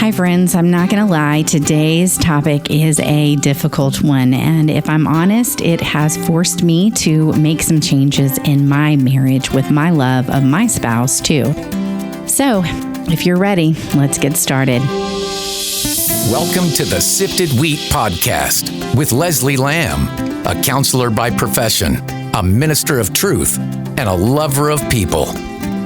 Hi, friends. I'm not going to lie. Today's topic is a difficult one. And if I'm honest, it has forced me to make some changes in my marriage with my love of my spouse, too. So, if you're ready, let's get started. Welcome to the Sifted Wheat Podcast with Leslie Lamb, a counselor by profession, a minister of truth, and a lover of people.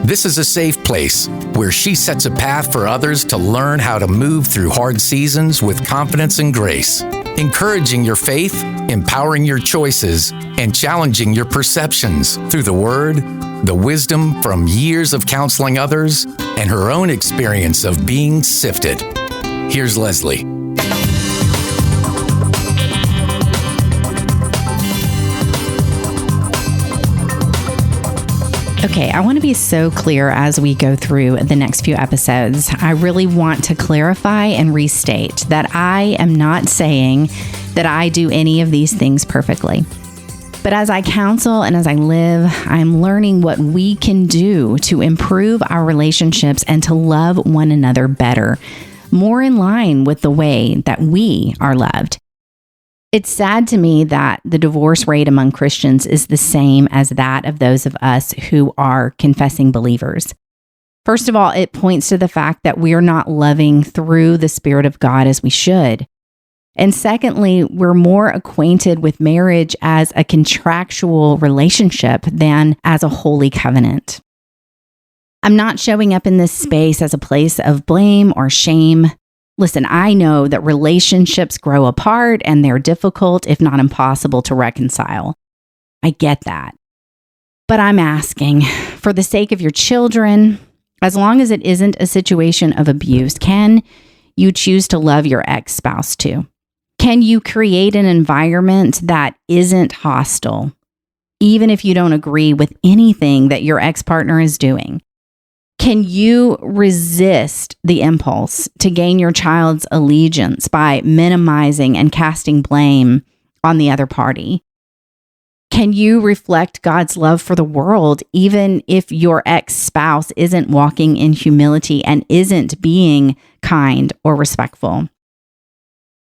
This is a safe place where she sets a path for others to learn how to move through hard seasons with confidence and grace, encouraging your faith, empowering your choices, and challenging your perceptions through the Word, the wisdom from years of counseling others, and her own experience of being sifted. Here's Leslie. Okay, I want to be so clear as we go through the next few episodes. I really want to clarify and restate that I am not saying that I do any of these things perfectly. But as I counsel and as I live, I'm learning what we can do to improve our relationships and to love one another better, more in line with the way that we are loved. It's sad to me that the divorce rate among Christians is the same as that of those of us who are confessing believers. First of all, it points to the fact that we're not loving through the Spirit of God as we should. And secondly, we're more acquainted with marriage as a contractual relationship than as a holy covenant. I'm not showing up in this space as a place of blame or shame. Listen, I know that relationships grow apart and they're difficult, if not impossible, to reconcile. I get that. But I'm asking, for the sake of your children, as long as it isn't a situation of abuse, can you choose to love your ex-spouse too? Can you create an environment that isn't hostile, even if you don't agree with anything that your ex-partner is doing? Can you resist the impulse to gain your child's allegiance by minimizing and casting blame on the other party? Can you reflect God's love for the world even if your ex-spouse isn't walking in humility and isn't being kind or respectful?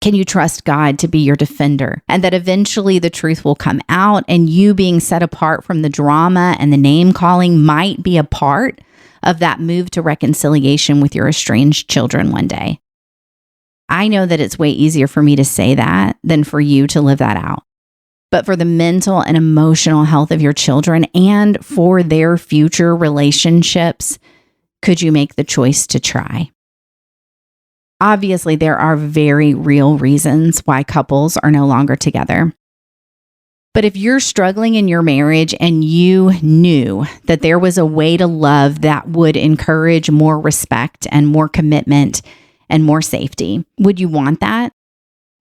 Can you trust God to be your defender and that eventually the truth will come out and you being set apart from the drama and the name calling might be a part of that move to reconciliation with your estranged children one day? I know that it's way easier for me to say that than for you to live that out. But for the mental and emotional health of your children and for their future relationships, could you make the choice to try? Obviously, there are very real reasons why couples are no longer together. But if you're struggling in your marriage and you knew that there was a way to love that would encourage more respect and more commitment and more safety, would you want that?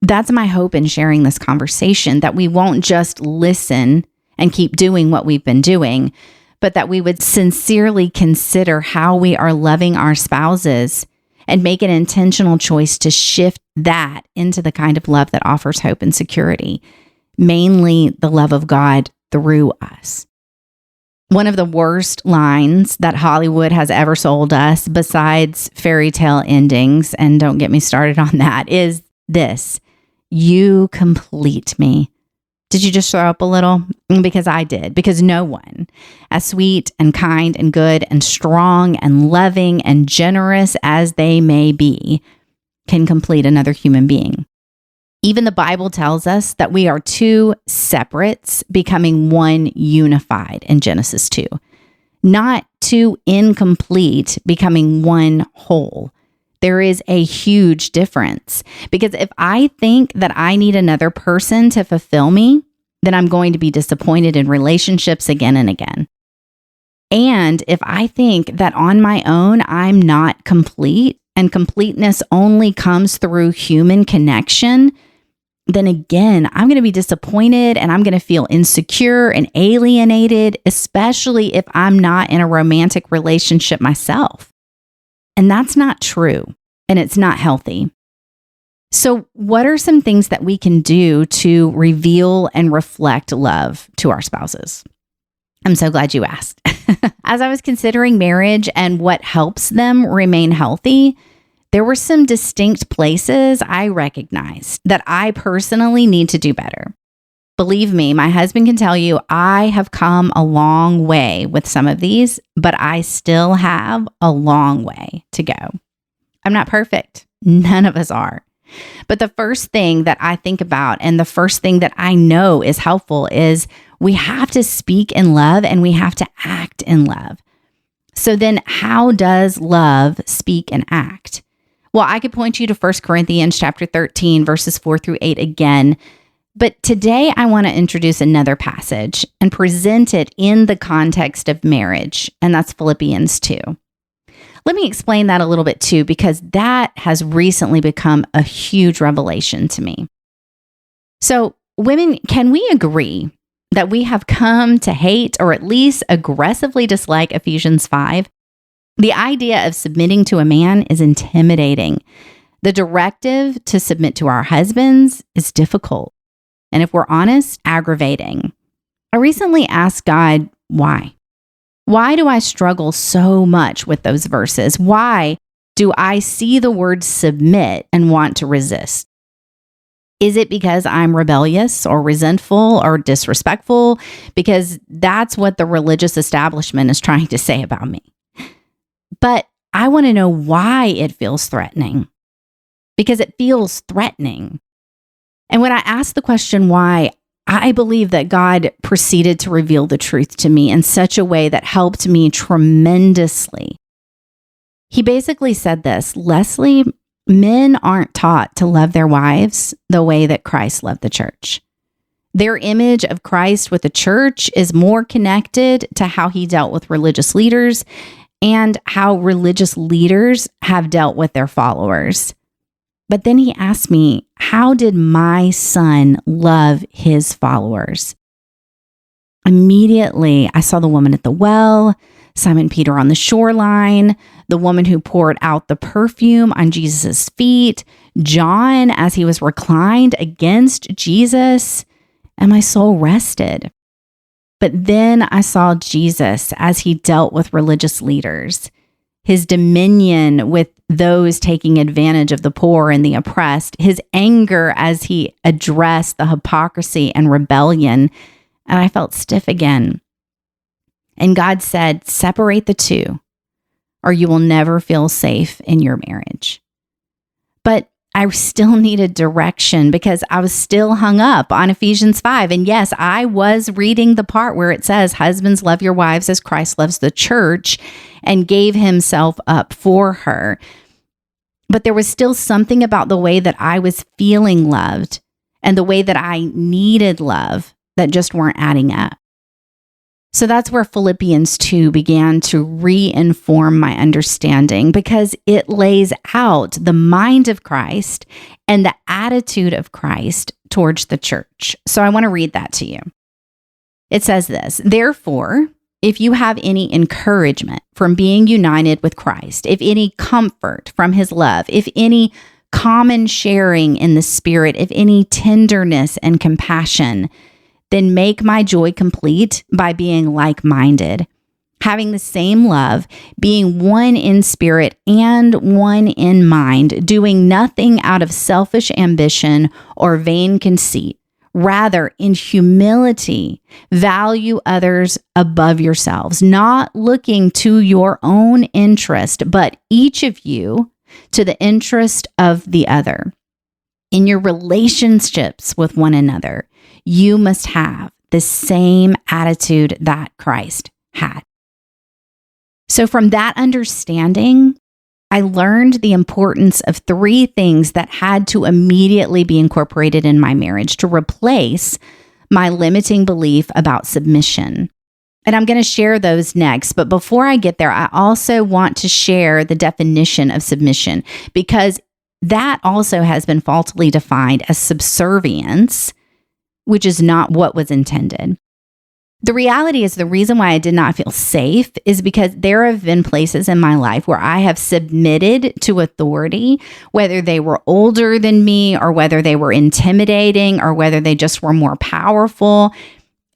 That's my hope in sharing this conversation, that we won't just listen and keep doing what we've been doing, but that we would sincerely consider how we are loving our spouses and make an intentional choice to shift that into the kind of love that offers hope and security. Mainly the love of God through us. One of the worst lines that Hollywood has ever sold us, besides fairy tale endings, and don't get me started on that, is this: "You complete me." Did you just throw up a little? Because I did. Because no one, as sweet and kind and good and strong and loving and generous as they may be, can complete another human being. Even the Bible tells us that we are two separates becoming one unified in Genesis 2, not two incomplete becoming one whole. There is a huge difference, because if I think that I need another person to fulfill me, then I'm going to be disappointed in relationships again and again. And if I think that on my own I'm not complete and completeness only comes through human connection, then again, I'm going to be disappointed and I'm going to feel insecure and alienated, especially if I'm not in a romantic relationship myself. And that's not true, and it's not healthy. So what are some things that we can do to reveal and reflect love to our spouses? I'm so glad you asked. As I was considering marriage and what helps them remain healthy, there were some distinct places I recognized that I personally need to do better. Believe me, my husband can tell you I have come a long way with some of these, but I still have a long way to go. I'm not perfect. None of us are. But the first thing that I think about and the first thing that I know is helpful is we have to speak in love and we have to act in love. So then how does love speak and act? Well, I could point you to 1 Corinthians chapter 13, verses 4-8 again. But today I want to introduce another passage and present it in the context of marriage, and that's Philippians 2. Let me explain that a little bit too, because that has recently become a huge revelation to me. So, women, can we agree that we have come to hate or at least aggressively dislike Ephesians 5? The idea of submitting to a man is intimidating. The directive to submit to our husbands is difficult. And if we're honest, aggravating. I recently asked God, why? Why do I struggle so much with those verses? Why do I see the word submit and want to resist? Is it because I'm rebellious or resentful or disrespectful? Because that's what the religious establishment is trying to say about me. But I want to know why it feels threatening. Because it feels threatening. And when I asked the question why, I believe that God proceeded to reveal the truth to me in such a way that helped me tremendously. He basically said this, Leslie, men aren't taught to love their wives the way that Christ loved the church. Their image of Christ with the church is more connected to how he dealt with religious leaders and how religious leaders have dealt with their followers. But then he asked me, how did my son love his followers? Immediately, I saw the woman at the well, Simon Peter on the shoreline, the woman who poured out the perfume on Jesus' feet, John as he was reclined against Jesus, and my soul rested. But then I saw Jesus as he dealt with religious leaders, his dominion with those taking advantage of the poor and the oppressed, his anger as he addressed the hypocrisy and rebellion, and I felt stiff again. And God said, separate the two, or you will never feel safe in your marriage. But I still needed direction because I was still hung up on Ephesians 5. And yes, I was reading the part where it says, husbands, love your wives as Christ loves the church and gave himself up for her. But there was still something about the way that I was feeling loved and the way that I needed love that just weren't adding up. So that's where Philippians 2 began to reinform my understanding because it lays out the mind of Christ and the attitude of Christ towards the church. So I want to read that to you. It says this, therefore, if you have any encouragement from being united with Christ, if any comfort from his love, if any common sharing in the Spirit, if any tenderness and compassion, then make my joy complete by being like-minded, having the same love, being one in spirit and one in mind, doing nothing out of selfish ambition or vain conceit. Rather, in humility, value others above yourselves, not looking to your own interest, but each of you to the interest of the other. In your relationships with one another, you must have the same attitude that Christ had. So from that understanding, I learned the importance of three things that had to immediately be incorporated in my marriage to replace my limiting belief about submission. And I'm going to share those next. But before I get there, I also want to share the definition of submission because that also has been falsely defined as subservience, which is not what was intended. The reality is the reason why I did not feel safe is because there have been places in my life where I have submitted to authority, whether they were older than me or whether they were intimidating or whether they just were more powerful.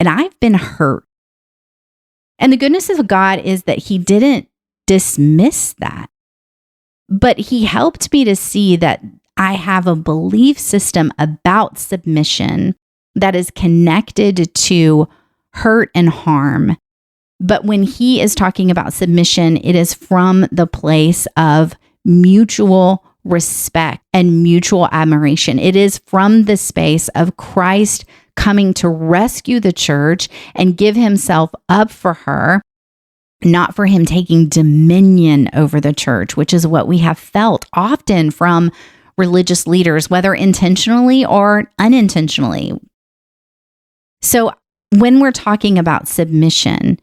And I've been hurt. And the goodness of God is that he didn't dismiss that. But he helped me to see that I have a belief system about submission that is connected to hurt and harm. But when he is talking about submission, it is from the place of mutual respect and mutual admiration. It is from the space of Christ coming to rescue the church and give himself up for her, not for him taking dominion over the church, which is what we have felt often from religious leaders, whether intentionally or unintentionally. So when we're talking about submission,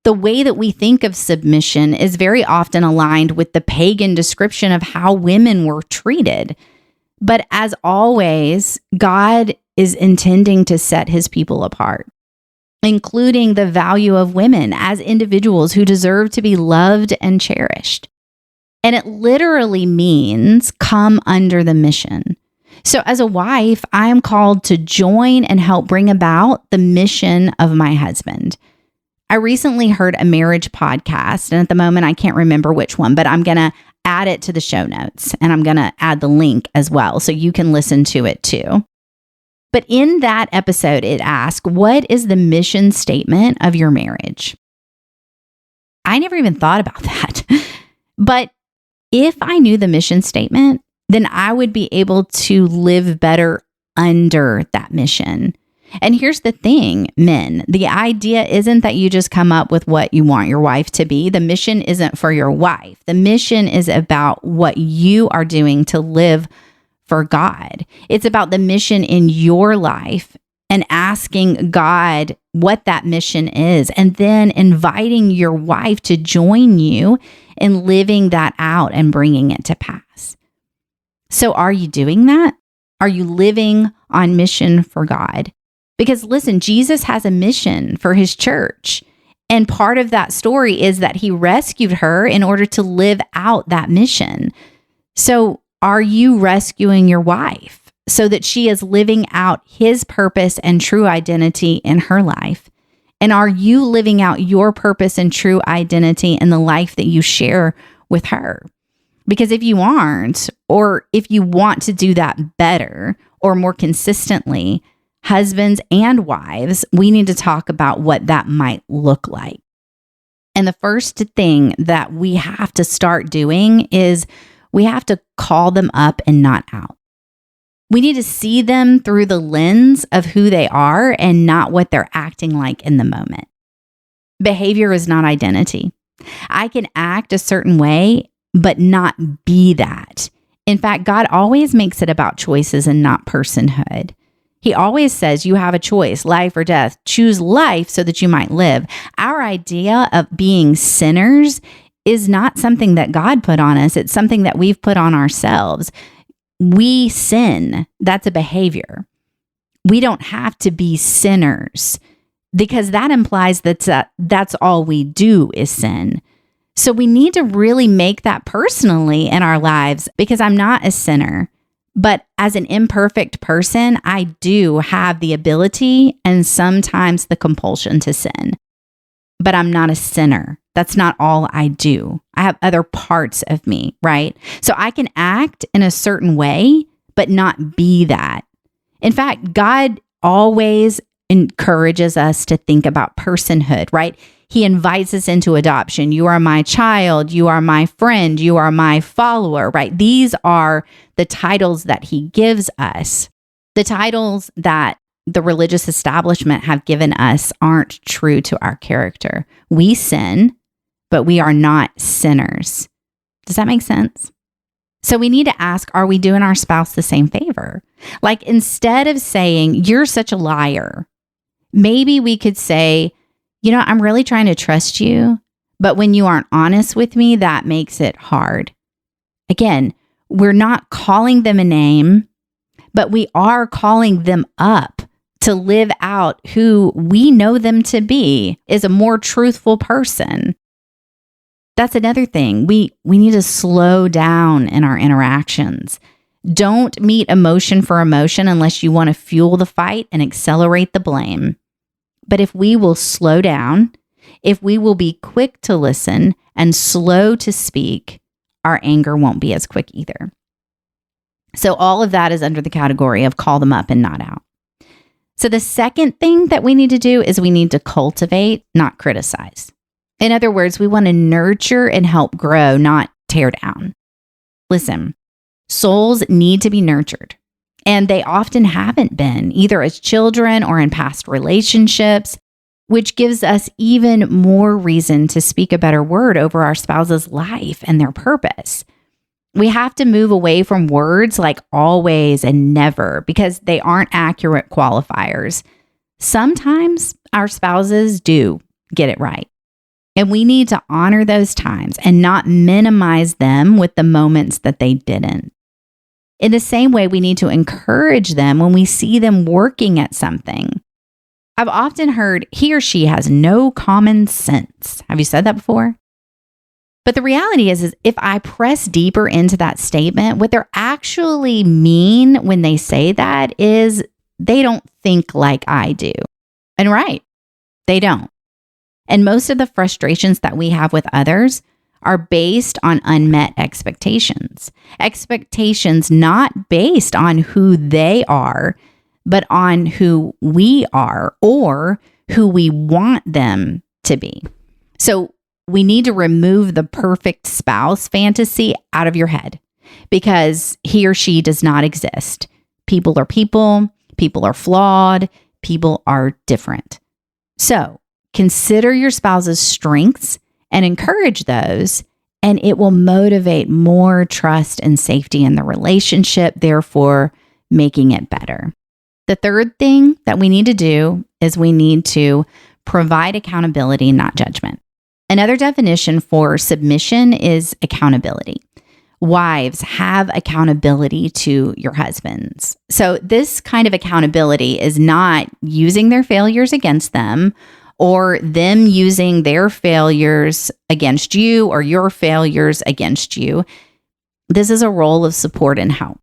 the way that we think of submission is very often aligned with the pagan description of how women were treated. But as always, God is intending to set his people apart, including the value of women as individuals who deserve to be loved and cherished. And it literally means come under the mission. So as a wife, I am called to join and help bring about the mission of my husband. I recently heard a marriage podcast, and at the moment I can't remember which one, but I'm going to add it to the show notes, and I'm going to add the link as well so you can listen to it too. But in that episode, it asked, what is the mission statement of your marriage? I never even thought about that. But if I knew the mission statement, then I would be able to live better under that mission. And here's the thing, men, the idea isn't that you just come up with what you want your wife to be. The mission isn't for your wife. The mission is about what you are doing to live for God. It's about the mission in your life and asking God what that mission is, and then inviting your wife to join you in living that out and bringing it to pass. So are you doing that? Are you living on mission for God? Because listen, Jesus has a mission for his church. And part of that story is that he rescued her in order to live out that mission. So are you rescuing your wife so that she is living out his purpose and true identity in her life? And are you living out your purpose and true identity in the life that you share with her? Because if you aren't, or if you want to do that better or more consistently, husbands and wives, we need to talk about what that might look like. And the first thing that we have to start doing is we have to call them up and not out. We need to see them through the lens of who they are and not what they're acting like in the moment. Behavior is not identity. I can act a certain way, but not be that. In fact, God always makes it about choices and not personhood. He always says you have a choice, life or death. Choose life so that you might live. Our idea of being sinners is not something that God put on us. It's something that we've put on ourselves. We sin. That's a behavior. We don't have to be sinners because that implies that that's all we do is sin. So we need to really make that personally in our lives, because I'm not a sinner. But as an imperfect person, I do have the ability and sometimes the compulsion to sin. But I'm not a sinner. That's not all I do. I have other parts of me, right? So I can act in a certain way, but not be that. In fact, God always encourages us to think about personhood, right? He invites us into adoption. You are my child. You are my friend. You are my follower, right? These are the titles that he gives us. The titles that the religious establishment have given us aren't true to our character. We sin, but we are not sinners. Does that make sense? So we need to ask, are we doing our spouse the same favor? Like, instead of saying, you're such a liar, maybe we could say, you know, I'm really trying to trust you, but when you aren't honest with me, that makes it hard. Again, we're not calling them a name, but we are calling them up to live out who we know them to be is a more truthful person. That's another thing. We need to slow down in our interactions. Don't meet emotion for emotion unless you want to fuel the fight and accelerate the blame. But if we will slow down, if we will be quick to listen and slow to speak, our anger won't be as quick either. So all of that is under the category of call them up and not out. So the second thing that we need to do is we need to cultivate, not criticize. In other words, we want to nurture and help grow, not tear down. Listen, souls need to be nurtured, and they often haven't been, either as children or in past relationships, which gives us even more reason to speak a better word over our spouse's life and their purpose. We have to move away from words like always and never because they aren't accurate qualifiers. Sometimes our spouses do get it right. And we need to honor those times and not minimize them with the moments that they didn't. In the same way, we need to encourage them when we see them working at something. I've often heard he or she has no common sense. Have you said that before? But the reality is if I press deeper into that statement, what they're actually mean when they say that is they don't think like I do. And right, they don't. And most of the frustrations that we have with others are based on unmet expectations. Expectations not based on who they are, but on who we are or who we want them to be. So we need to remove the perfect spouse fantasy out of your head because he or she does not exist. People are people. People are flawed. People are different. So consider your spouse's strengths and encourage those, and it will motivate more trust and safety in the relationship, therefore making it better. The third thing that we need to do is we need to provide accountability, not judgment. Another definition for submission is accountability. Wives, have accountability to your husbands. So this kind of accountability is not using their failures against them or them using their failures against you or your failures against you. This is a role of support and help.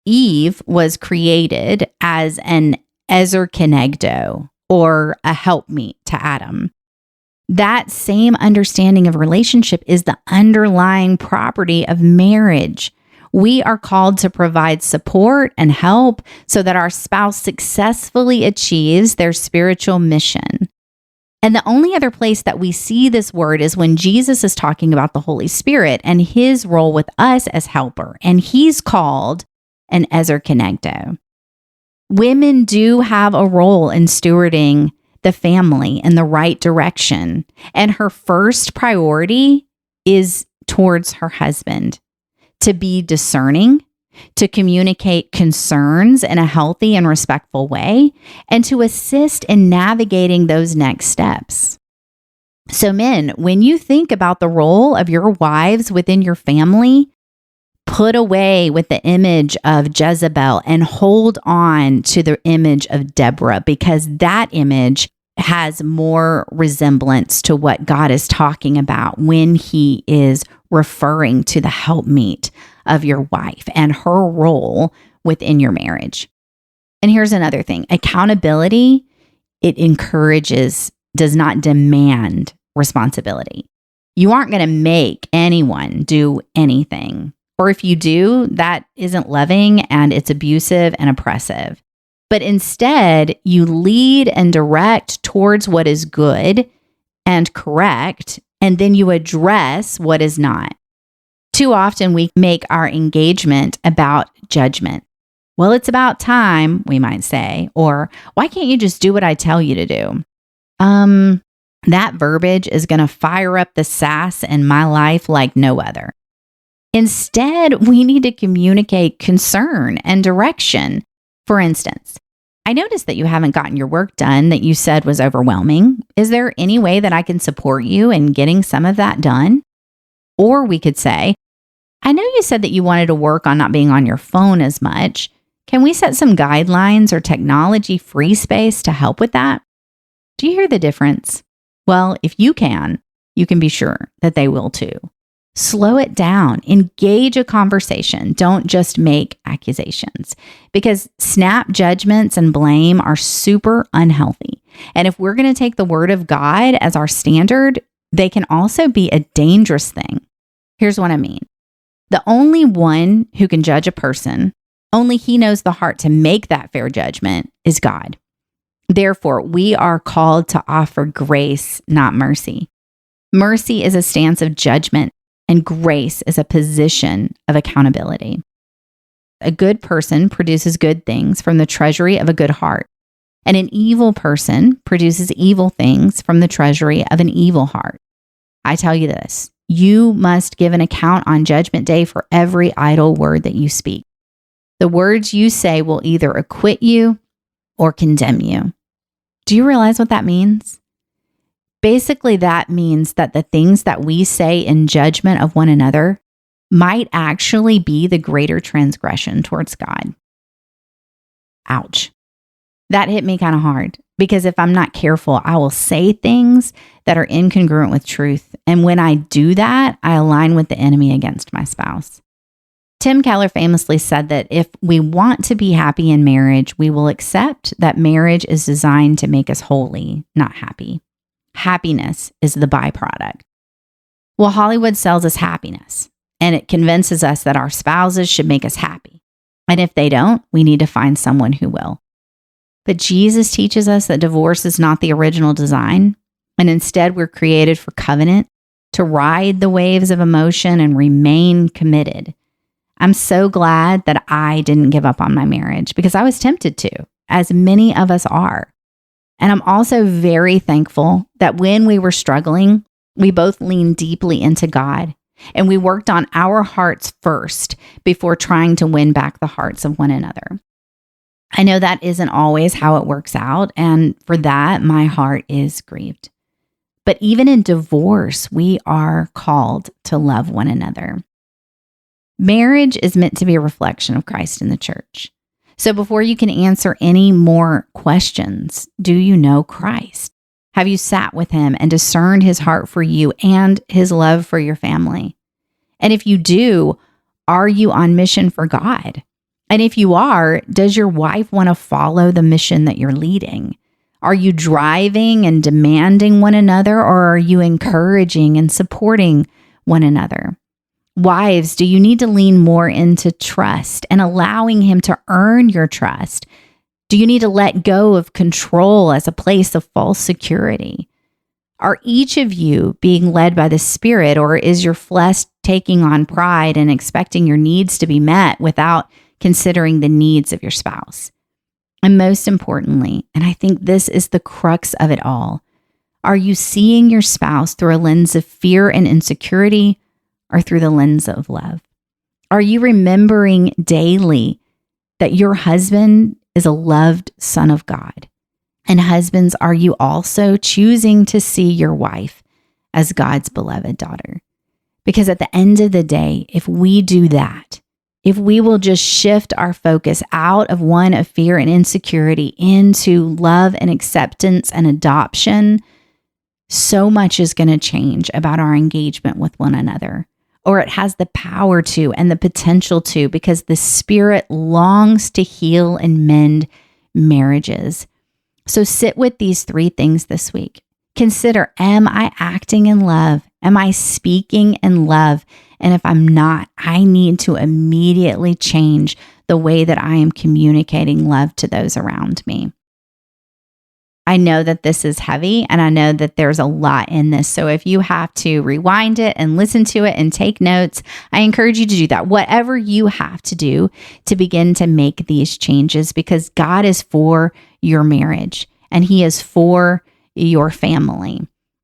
Eve was created as an ezer kenegdo, or a helpmeet to Adam. That same understanding of relationship is the underlying property of marriage. We are called to provide support and help so that our spouse successfully achieves their spiritual mission. And the only other place that we see this word is when Jesus is talking about the Holy Spirit and his role with us as helper. And he's called an ezer kenegdo. Women do have a role in stewarding the family in the right direction. And her first priority is towards her husband, to be discerning, to communicate concerns in a healthy and respectful way, and to assist in navigating those next steps. So men, when you think about the role of your wives within your family, put away with the image of Jezebel and hold on to the image of Deborah, because that image has more resemblance to what God is talking about when he is referring to the helpmeet of your wife and her role within your marriage. And here's another thing. Accountability, it encourages, does not demand responsibility. You aren't going to make anyone do anything. Or if you do, that isn't loving and it's abusive and oppressive. But instead, you lead and direct towards what is good and correct, and then you address what is not. Too often, we make our engagement about judgment. Well, it's about time, we might say, or why can't you just do what I tell you to do? That verbiage is going to fire up the sass in my life like no other. Instead, we need to communicate concern and direction. For instance, I noticed that you haven't gotten your work done that you said was overwhelming. Is there any way that I can support you in getting some of that done? Or we could say, I know you said that you wanted to work on not being on your phone as much. Can we set some guidelines or technology-free space to help with that? Do you hear the difference? Well, if you can be sure that they will too. Slow it down, engage a conversation. Don't just make accusations, because snap judgments and blame are super unhealthy. And if we're going to take the word of God as our standard, they can also be a dangerous thing. Here's what I mean. The only one who can judge a person, only he knows the heart to make that fair judgment, is God. Therefore, we are called to offer grace, not mercy. Mercy is a stance of judgment, and grace is a position of accountability. A good person produces good things from the treasury of a good heart, and an evil person produces evil things from the treasury of an evil heart. I tell you this, you must give an account on Judgment Day for every idle word that you speak. The words you say will either acquit you or condemn you. Do you realize what that means? Basically, that means that the things that we say in judgment of one another might actually be the greater transgression towards God. Ouch. That hit me kind of hard because if I'm not careful, I will say things that are incongruent with truth. And when I do that, I align with the enemy against my spouse. Tim Keller famously said that if we want to be happy in marriage, we will accept that marriage is designed to make us holy, not happy. Happiness is the byproduct. Well, Hollywood sells us happiness, and it convinces us that our spouses should make us happy. And if they don't, we need to find someone who will. But Jesus teaches us that divorce is not the original design, and instead we're created for covenant, to ride the waves of emotion and remain committed. I'm so glad that I didn't give up on my marriage because I was tempted to, as many of us are. And I'm also very thankful that when we were struggling, we both leaned deeply into God and we worked on our hearts first before trying to win back the hearts of one another. I know that isn't always how it works out, and for that, my heart is grieved. But even in divorce, we are called to love one another. Marriage is meant to be a reflection of Christ in the church. So before you can answer any more questions, do you know Christ? Have you sat with him and discerned his heart for you and his love for your family? And if you do, are you on mission for God? And if you are, does your wife want to follow the mission that you're leading? Are you driving and demanding one another, or are you encouraging and supporting one another? Wives, do you need to lean more into trust and allowing him to earn your trust? Do you need to let go of control as a place of false security? Are each of you being led by the Spirit, or is your flesh taking on pride and expecting your needs to be met without considering the needs of your spouse? And most importantly, and I think this is the crux of it all, are you seeing your spouse through a lens of fear and insecurity, or through the lens of love? Are you remembering daily that your husband is a loved son of God? And husbands, are you also choosing to see your wife as God's beloved daughter? Because at the end of the day, if we do that, if we will just shift our focus out of one of fear and insecurity into love and acceptance and adoption, so much is going to change about our engagement with one another. Or it has the power to and the potential to, because the Spirit longs to heal and mend marriages. So sit with these 3 things this week. Consider, am I acting in love? Am I speaking in love? And if I'm not, I need to immediately change the way that I am communicating love to those around me. I know that this is heavy, and I know that there's a lot in this. So if you have to rewind it and listen to it and take notes, I encourage you to do that. Whatever you have to do to begin to make these changes, because God is for your marriage and he is for your family.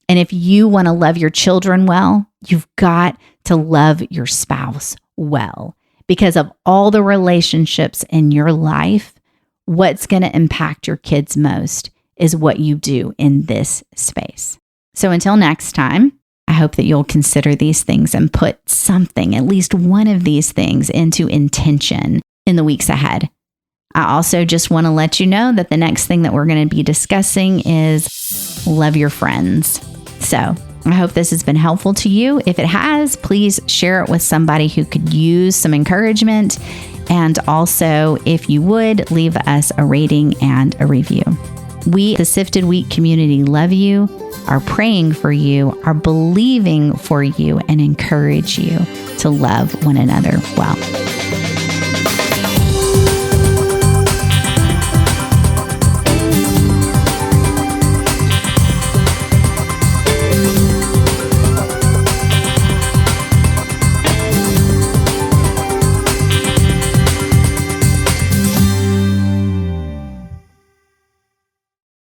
And if you want to love your children well, you've got to love your spouse well, because of all the relationships in your life, what's going to impact your kids most is what you do in this space. So until next time, I hope that you'll consider these things and put something, at least one of these things, into intention in the weeks ahead. I also just want to let you know that the next thing that we're going to be discussing is love your friends. So I hope this has been helpful to you. If it has, please share it with somebody who could use some encouragement. And also, if you would, leave us a rating and a review. We, the Sifted Wheat community, love you. are praying for you, are believing for you, and encourage you to love one another well.